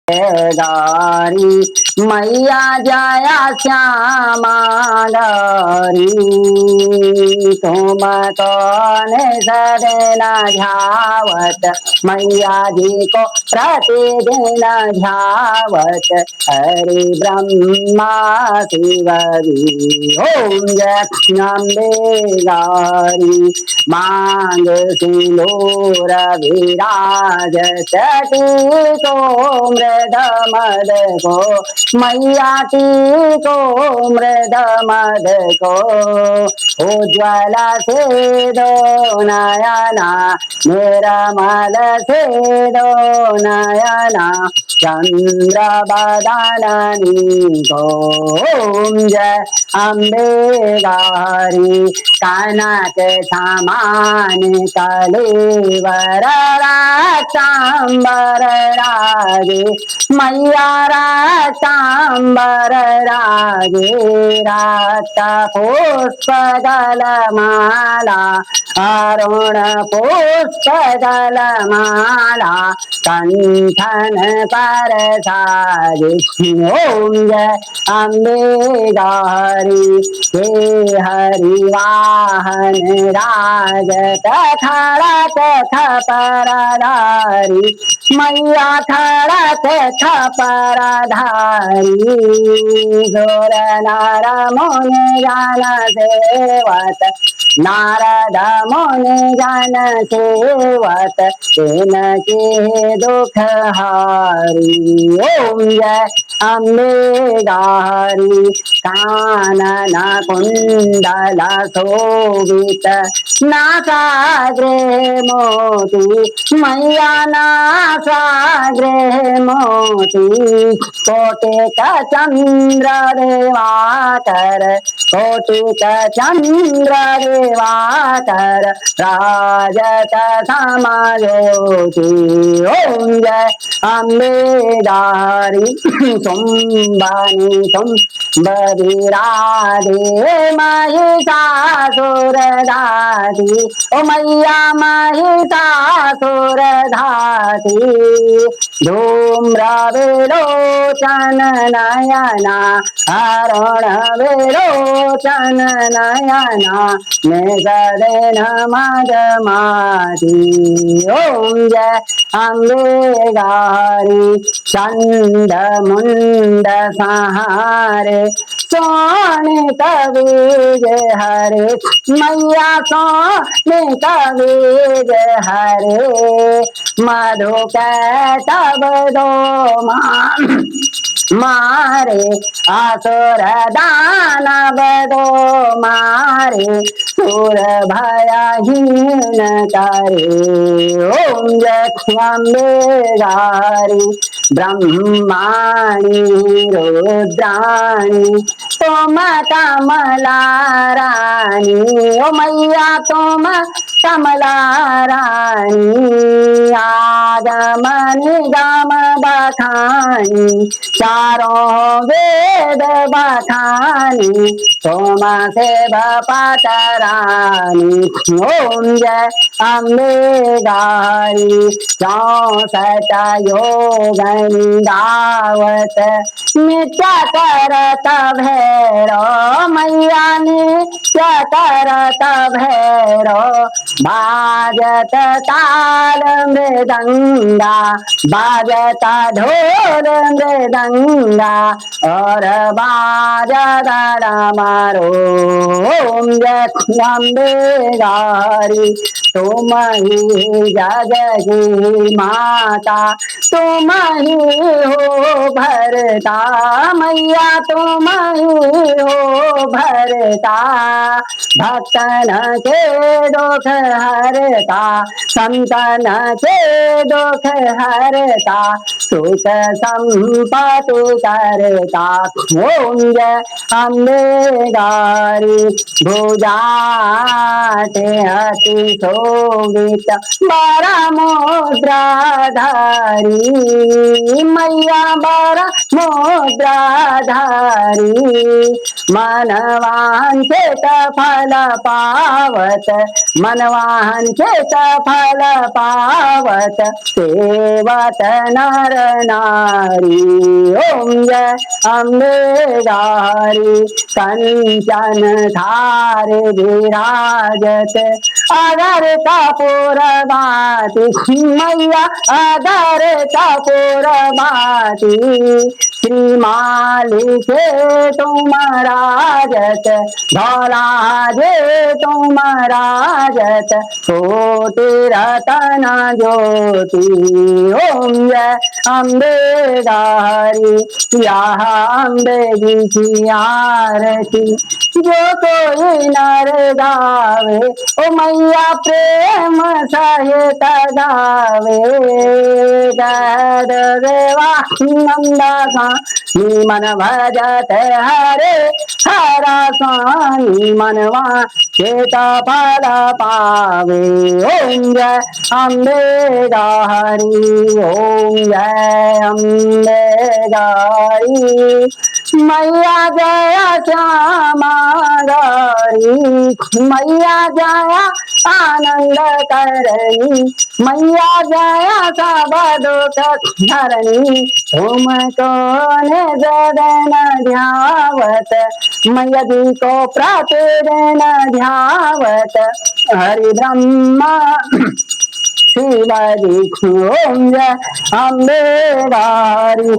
गारी मैया जया श्यामा गारी तुम कौन सदन झावत मैया जी को प्रतिदिन झावत हरि ब्रह्मा शिव ओम जय अम्बे गारी मांग सिंदूर विराज सती को मृद मद को मैया टी को मृद मद को उज्ज्वल से दो नयना निर्मल से दो नयना चंद्र बदनी को ओम जय अम्बे गारी कनक समान कलेवर राचांबर रागे मैया राचांबर रागे रात पुष्प दल माला अरुण पुष्प दल माला कंठन पर साजे ओम जय अम्बे गारी हे हरि वाहन राज खड़क खपरधारी मैया खड़क खपरधारी जोर नार मुनि जन सेवत नारद मुनि जन सेवत तिनके दुख हारी ओम जय अम्बे गारी कानन कुंडल शोभित नासाग्रे मोती मैया नासाग्रे मोती कोटिक चंद्र देवाकर कोटिक चंद्र देवाकर राजत समज्योति ओम जय अम्बे गारी तुम्बानी तुम बधिराधे महिषासुर धाती ओ मैया महिषासुर धाती धूम्र विलोचन नयना अरुण विलोचन नयना निगदेन मदमाती ओम जय अम्बे गारी चंद मुंड सहारे सोने कबीज हरे मैया सोने कबीज हरे मधु तब दो मारे असुर दानव दो मारे सुर भयहीन करे ओम जय अम्बे गारी ब्रह्माणी रुद्राणी तुम कमला रानी ओ मैया तुम कमला रानी आगम निगम बखानी चारों वेद बखानी तुम से पाटरानी ओम जय अम्बे गारी 64 योगनी गावत नित्य करत भैरो मैया नित्य करत भैरो बाजत ताल मृदंगा बाजत ढोल मृदंगा और बाजत मारो ओम जय अम्बे गारी तुम ही जगही माता तुम ही हो भरता मैया तुम ही हो भरता भक्तन के दुख हरता संतन के दुख हरता सुख संपत्ति करता ओम जय अम्बे गारी भुजाते अति शोभित बड़ा मुद्राधारी मैया बड़ा मुद्राधारी मनवांछित फल पावत मनवांछित फल पावत सेवत नर नारी ओम जय अम्बे गारी कंचन धार विराजत अगर कपूर बाती मैया अगर कपूर बाती श्रीमाली के तुम राजत धौला जे तुम राजत कोटि रतन ज्योति ओम जय अम्बे गारी यह अम्बे जी की आरती जो कोई नर गावे ओ मैया प्रेम सहित गावे देवा नंदा मन भजत हरे हरा स्वामी मनवा चेत फल पावे ओम जय अम्बे गारी ओम जय अम्बे गारी मैया जय श्यामा गारी मैया जय आनंद करणी मैया जय सब दुख हरणी तुम कौन जगन ध्यावत मैया जी को प्रतिदिन ध्यावत हरि ब्रह्मा शिव जी ओम जय अम्बे गारी।